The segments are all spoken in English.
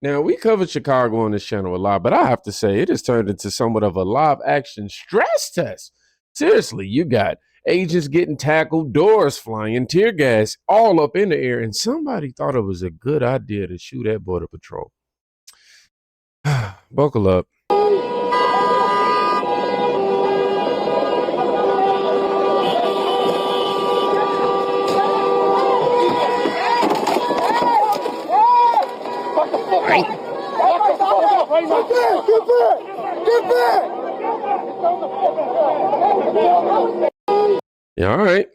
Now, we covered Chicago on this channel a lot, but I have to say it has turned into somewhat of a live action stress test. Seriously, you got agents getting tackled, doors flying, tear gas all up in the air, and somebody thought it was a good idea to shoot at Border Patrol. Buckle up. Yeah, all right.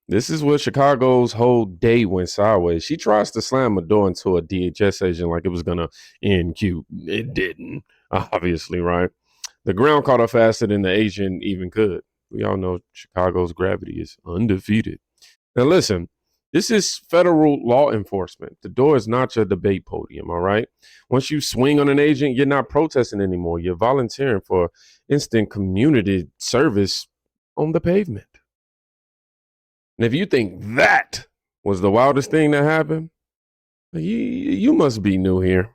This is where Chicago's whole day went sideways. She tries to slam a door into a DHS agent like it was going to end cute. It didn't, obviously, right? The ground caught her faster than the agent even could. We all know Chicago's gravity is undefeated. Now, listen, this is federal law enforcement. The door is not your debate podium, all right? Once you swing on an agent, you're not protesting anymore. You're volunteering for instant community service on the pavement. And if you think that was the wildest thing that happened, you must be new here.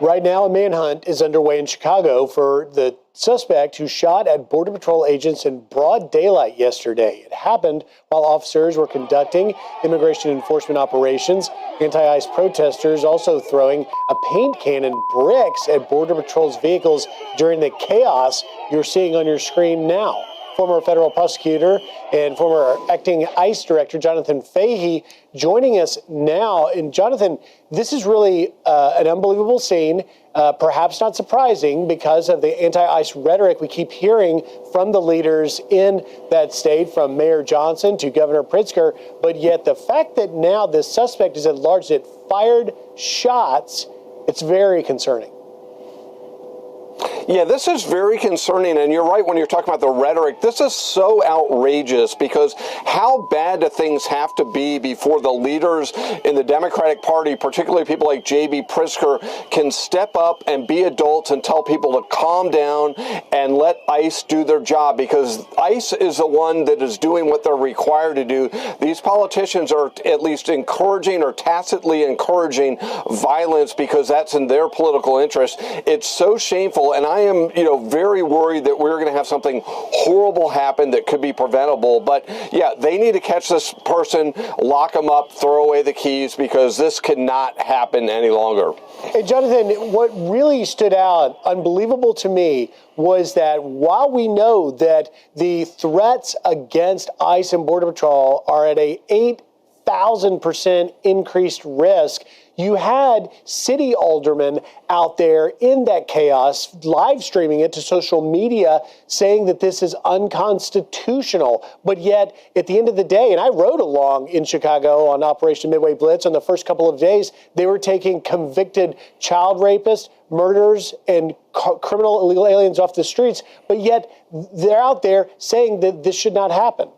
Right now, a manhunt is underway in Chicago for the suspect who shot at Border Patrol agents in broad daylight yesterday. It happened while officers were conducting immigration enforcement operations. Anti-ICE protesters also throwing a paint can and bricks at Border Patrol's vehicles during the chaos you're seeing on your screen now. Former federal prosecutor and former acting ICE director Jonathan Fahey joining us now. And Jonathan, this is really an unbelievable scene, perhaps not surprising because of the anti-ICE rhetoric we keep hearing from the leaders in that state, from Mayor Johnson to Governor Pritzker. But yet the fact that now this suspect is at large that fired shots, it's very concerning. Yeah, this is very concerning, and you're right when you're talking about the rhetoric. This is so outrageous because how bad do things have to be before the leaders in the Democratic Party, particularly people like J.B. Pritzker, can step up and be adults and tell people to calm down and let ICE do their job, because ICE is the one that is doing what they're required to do. These politicians are at least encouraging or tacitly encouraging violence because that's in their political interest. It's so shameful, and I am, very worried that we're going to have something horrible happen that could be preventable. But yeah, they need to catch this person, lock them up, throw away the keys, because this cannot happen any longer. Hey, Jonathan, what really stood out, unbelievable to me, was that while we know that the threats against ICE and Border Patrol are at a 8,000% increased risk, you had city aldermen out there in that chaos, live streaming it to social media, saying that this is unconstitutional. But yet, at the end of the day, and I rode along in Chicago on Operation Midway Blitz on the first couple of days, they were taking convicted child rapists, murderers, and criminal illegal aliens off the streets. But yet, they're out there saying that this should not happen.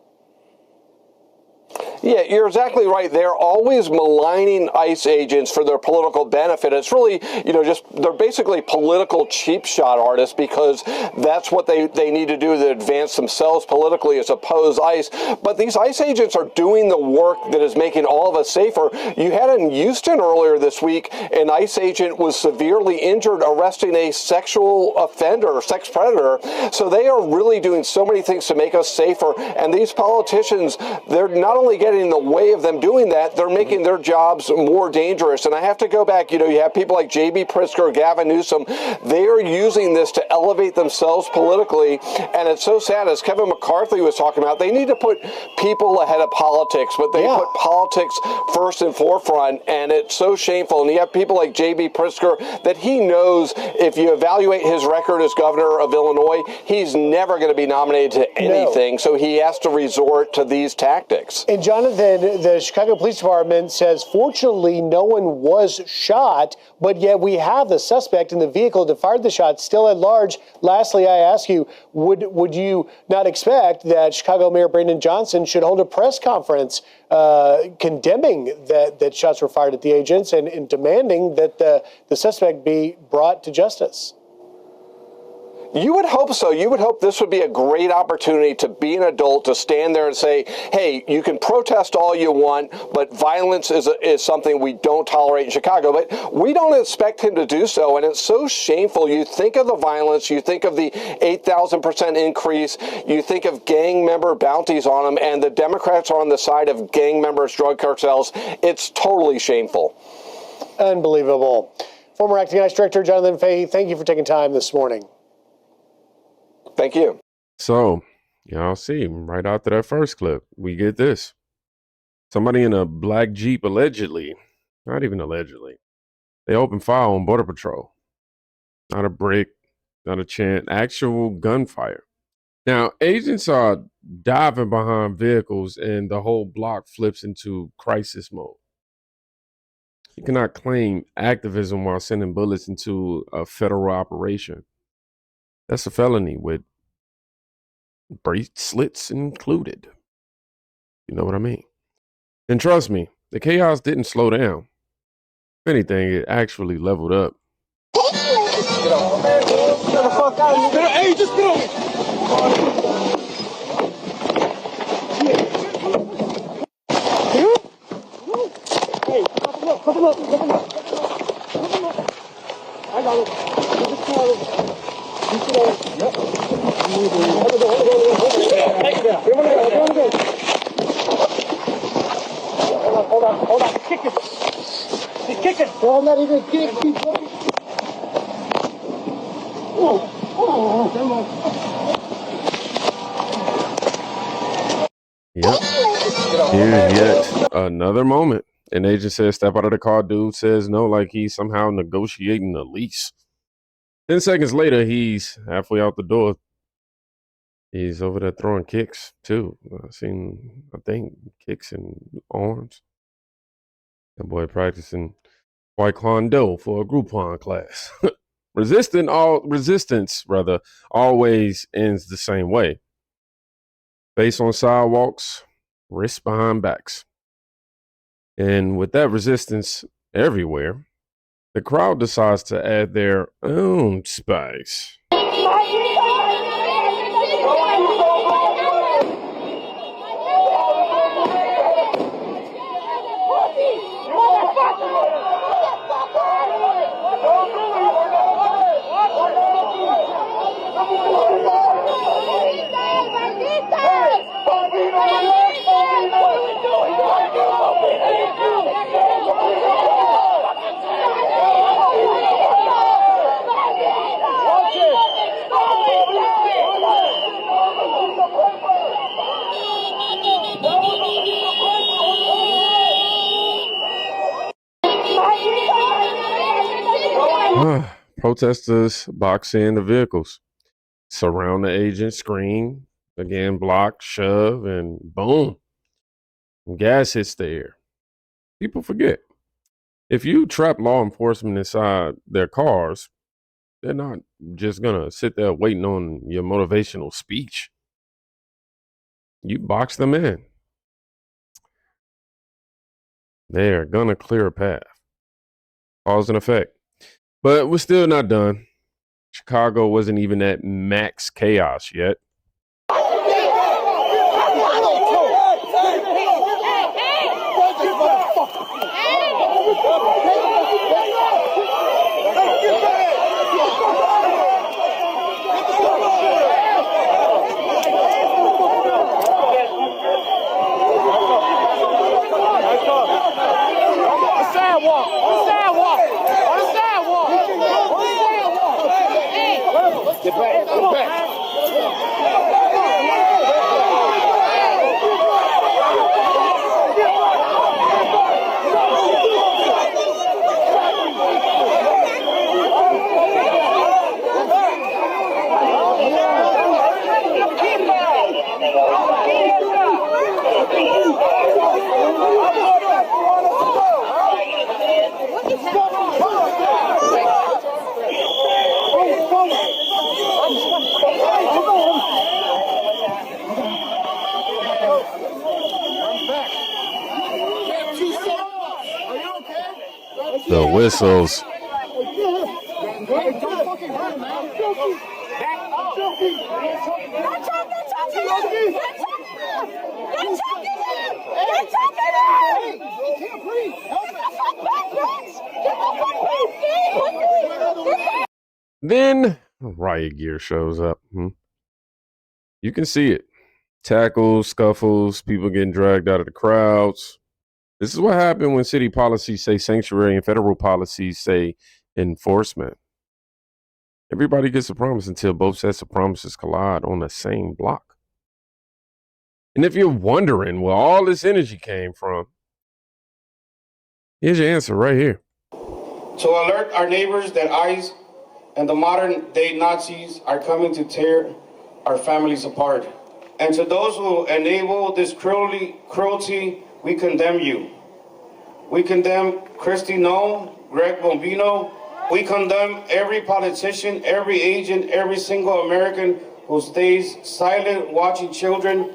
Yeah, you're exactly right. They're always maligning ICE agents for their political benefit. It's really, they're basically political cheap shot artists, because that's what they need to do to advance themselves politically, as oppose ICE. But these ICE agents are doing the work that is making all of us safer. You had in Houston earlier this week, an ICE agent was severely injured arresting a sexual offender, sex predator. So they are really doing so many things to make us safer. And these politicians, they're not only getting in the way of them doing that, they're making their jobs more dangerous. And I have to go back, you have people like J.B. Pritzker, Gavin Newsom, they are using this to elevate themselves politically. And it's so sad, as Kevin McCarthy was talking about, they need to put people ahead of politics, but they put politics first and forefront, and it's so shameful. And you have people like J.B. Pritzker that he knows if you evaluate his record as governor of Illinois, he's never going to be nominated to anything, so he has to resort to these tactics. And Jonathan, the Chicago Police Department says, fortunately, no one was shot, but yet we have the suspect in the vehicle that fired the shot still at large. Lastly, I ask you, would you not expect that Chicago Mayor Brandon Johnson should hold a press conference condemning that shots were fired at the agents and demanding that the suspect be brought to justice? You would hope so. You would hope this would be a great opportunity to be an adult, to stand there and say, hey, you can protest all you want, but violence is something we don't tolerate in Chicago. But we don't expect him to do so, and it's so shameful. You think of the violence, you think of the 8,000% increase, you think of gang member bounties on him, and the Democrats are on the side of gang members, drug cartels. It's totally shameful. Unbelievable. Former Acting ICE Director Jonathan Fahey, thank you for taking time this morning. Thank you. So, y'all see, right after that first clip, we get this. Somebody in a black Jeep, allegedly, not even allegedly, they opened fire on Border Patrol. Not a brick, not a chant, actual gunfire. Now, agents are diving behind vehicles and the whole block flips into crisis mode. You cannot claim activism while sending bullets into a federal operation. That's a felony with bracelets included. You know what I mean? And trust me, the chaos didn't slow down. If anything, it actually leveled up. Hey, just get over. Hey, come up. I got it. Just come over. Yep. Hold on. Kick it. He's kicking. Well, I'm not even kicking. Keep going. Yep. Here's yet another moment. An agent says, step out of the car. Dude says no, like he's somehow negotiating a lease. 10 seconds later, he's halfway out the door. He's over there throwing kicks, too. I think, kicks and arms. That boy practicing Taekwondo for a Groupon class. Resistance always ends the same way. Face on sidewalks, wrists behind backs. And with that resistance everywhere, the crowd decides to add their own spice. Protesters box in the vehicles, surround the agent, scream, again, block, shove, and boom. Gas hits the air. People forget. If you trap law enforcement inside their cars, they're not just going to sit there waiting on your motivational speech. You box them in. They're going to clear a path. Cause and effect. But we're still not done. Chicago wasn't even at max chaos yet. Get back. The whistles. Then riot gear shows up. You can see it. Tackles, scuffles, people getting dragged out of the crowds. This is what happened when city policies say sanctuary and federal policies say enforcement. Everybody gets a promise until both sets of promises collide on the same block. And if you're wondering where all this energy came from, here's your answer right here. To alert our neighbors that ICE and the modern day Nazis are coming to tear our families apart. And to those who enable this cruelty, we condemn you. We condemn Christy Noem, Greg Bombino. We condemn every politician, every agent, every single American who stays silent watching children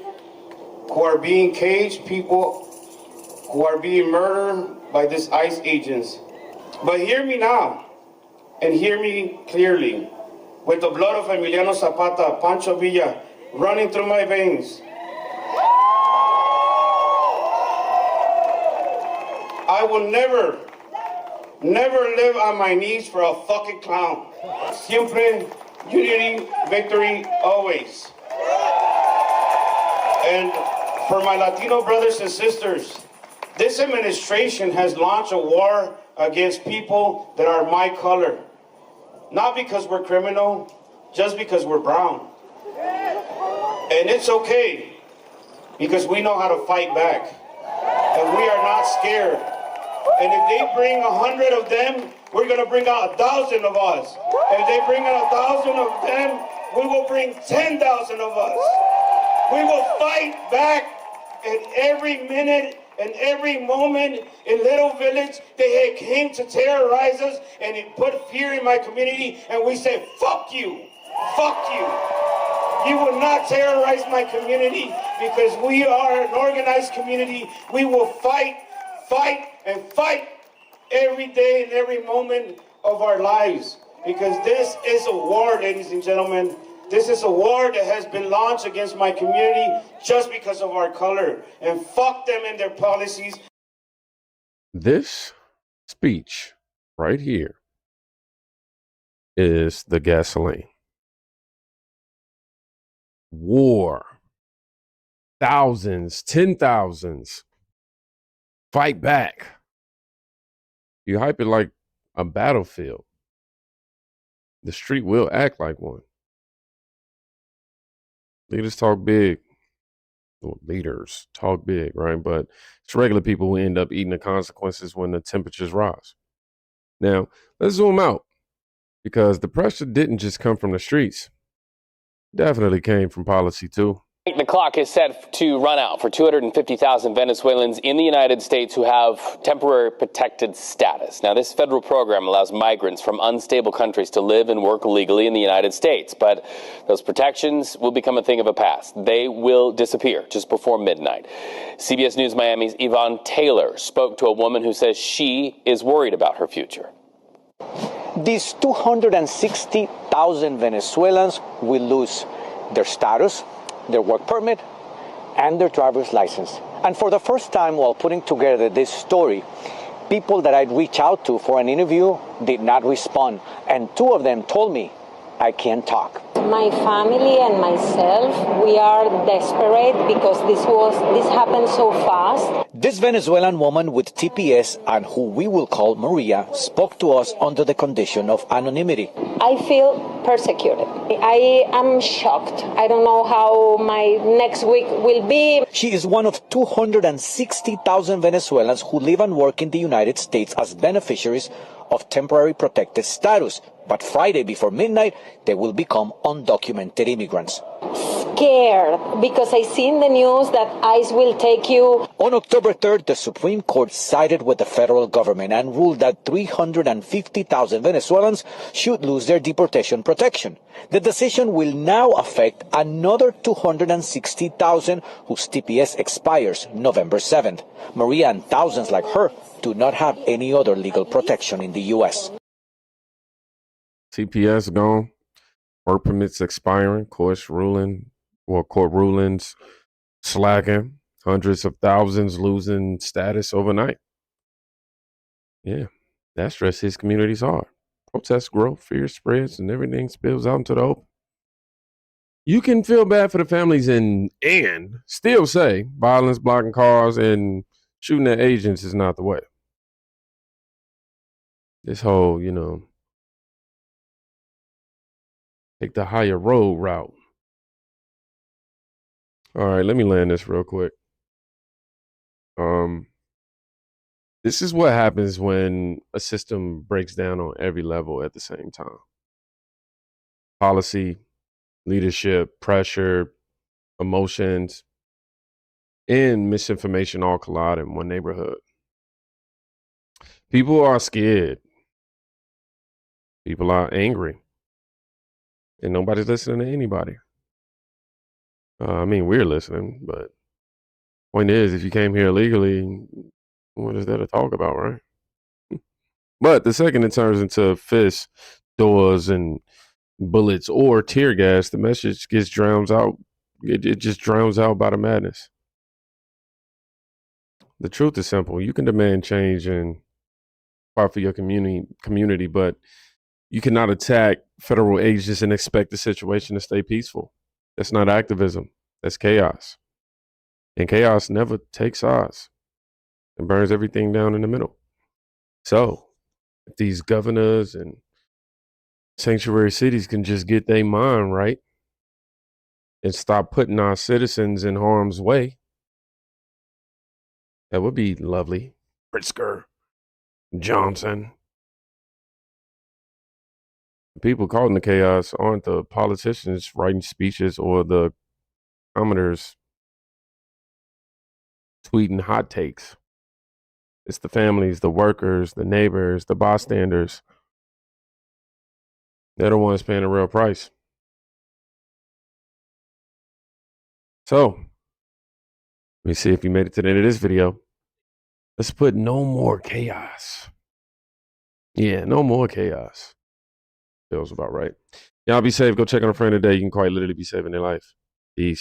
who are being caged, people who are being murdered by these ICE agents. But hear me now, and hear me clearly. With the blood of Emiliano Zapata, Pancho Villa running through my veins, I will never live on my knees for a fucking clown. Siempre, unity, victory, always. And for my Latino brothers and sisters, this administration has launched a war against people that are my color. Not because we're criminal, just because we're brown. And it's okay, because we know how to fight back. And we are not scared. And if they bring 100 of them, we're gonna bring out 1,000 of us. If they bring out 1,000 of them, we will bring 10,000 of us. We will fight back at every minute and every moment. In Little Village, they came to terrorize us and it put fear in my community, and we said, fuck you, fuck you. You will not terrorize my community, because we are an organized community. We will fight, and fight every day and every moment of our lives, because this is a war, ladies and gentlemen. This is a war that has been launched against my community just because of our color, and fuck them and their policies. This speech right here is the gasoline. War. Thousands, 10,000s. Fight back. You hype it like a battlefield. The street will act like one. Leaders talk big. Well, leaders talk big, right? But it's regular people who end up eating the consequences when the temperatures rise. Now, let's zoom out, because the pressure didn't just come from the streets. It definitely came from policy too. The clock is set to run out for 250,000 Venezuelans in the United States who have temporary protected status. Now, this federal program allows migrants from unstable countries to live and work legally in the United States. But those protections will become a thing of the past. They will disappear just before midnight. CBS News Miami's Yvonne Taylor spoke to a woman who says she is worried about her future. These 260,000 Venezuelans will lose their status, their work permit, and their driver's license. And for the first time, while putting together this story, people that I'd reach out to for an interview did not respond. And two of them told me, I can't talk. My family and myself, we are desperate because this happened so fast. This Venezuelan woman with TPS, and who we will call Maria, spoke to us under the condition of anonymity. I feel persecuted. I am shocked. I don't know how my next week will be. She is one of 260,000 Venezuelans who live and work in the United States as beneficiaries of temporary protected status. But Friday before midnight, they will become undocumented immigrants. Scared because I see in the news that ICE will take you. On October 3rd, the Supreme Court sided with the federal government and ruled that 350,000 Venezuelans should lose their deportation protection. The decision will now affect another 260,000 whose TPS expires November 7th. Maria and thousands like her do not have any other legal protection in the U.S. TPS gone. Work permits expiring. Court's ruling or court rulings slacking, hundreds of thousands losing status overnight. Yeah, that stress hits communities hard. Protests grow, fear spreads, and everything spills out into the open. You can feel bad for the families and still say violence, blocking cars, and shooting at agents is not the way. This whole, take the higher road route. All right, let me land this real quick. This is what happens when a system breaks down on every level at the same time. Policy, leadership, pressure, emotions, and misinformation all collide in one neighborhood. People are scared. People are angry. And nobody's listening to anybody. We're listening, but point is, if you came here illegally, what is there to talk about, right? But the second it turns into fists, doors, and bullets or tear gas, the message gets drowned out. It just drowns out by the madness. The truth is simple. You can demand change and fight for your community, but you cannot attack federal agents and expect the situation to stay peaceful. That's not activism. That's chaos. And chaos never takes sides. It burns everything down in the middle. So if these governors and sanctuary cities can just get their mind right and stop putting our citizens in harm's way, that would be lovely. Pritzker, Johnson. The people causing the chaos aren't the politicians writing speeches or the commenters tweeting hot takes. It's the families, the workers, the neighbors, the bystanders. They're the ones paying the real price. So, let me see if you made it to the end of this video. Let's put no more chaos. Yeah, no more chaos. Feels about right. Y'all be safe. Go check on a friend today. You can quite literally be saving their life. Peace.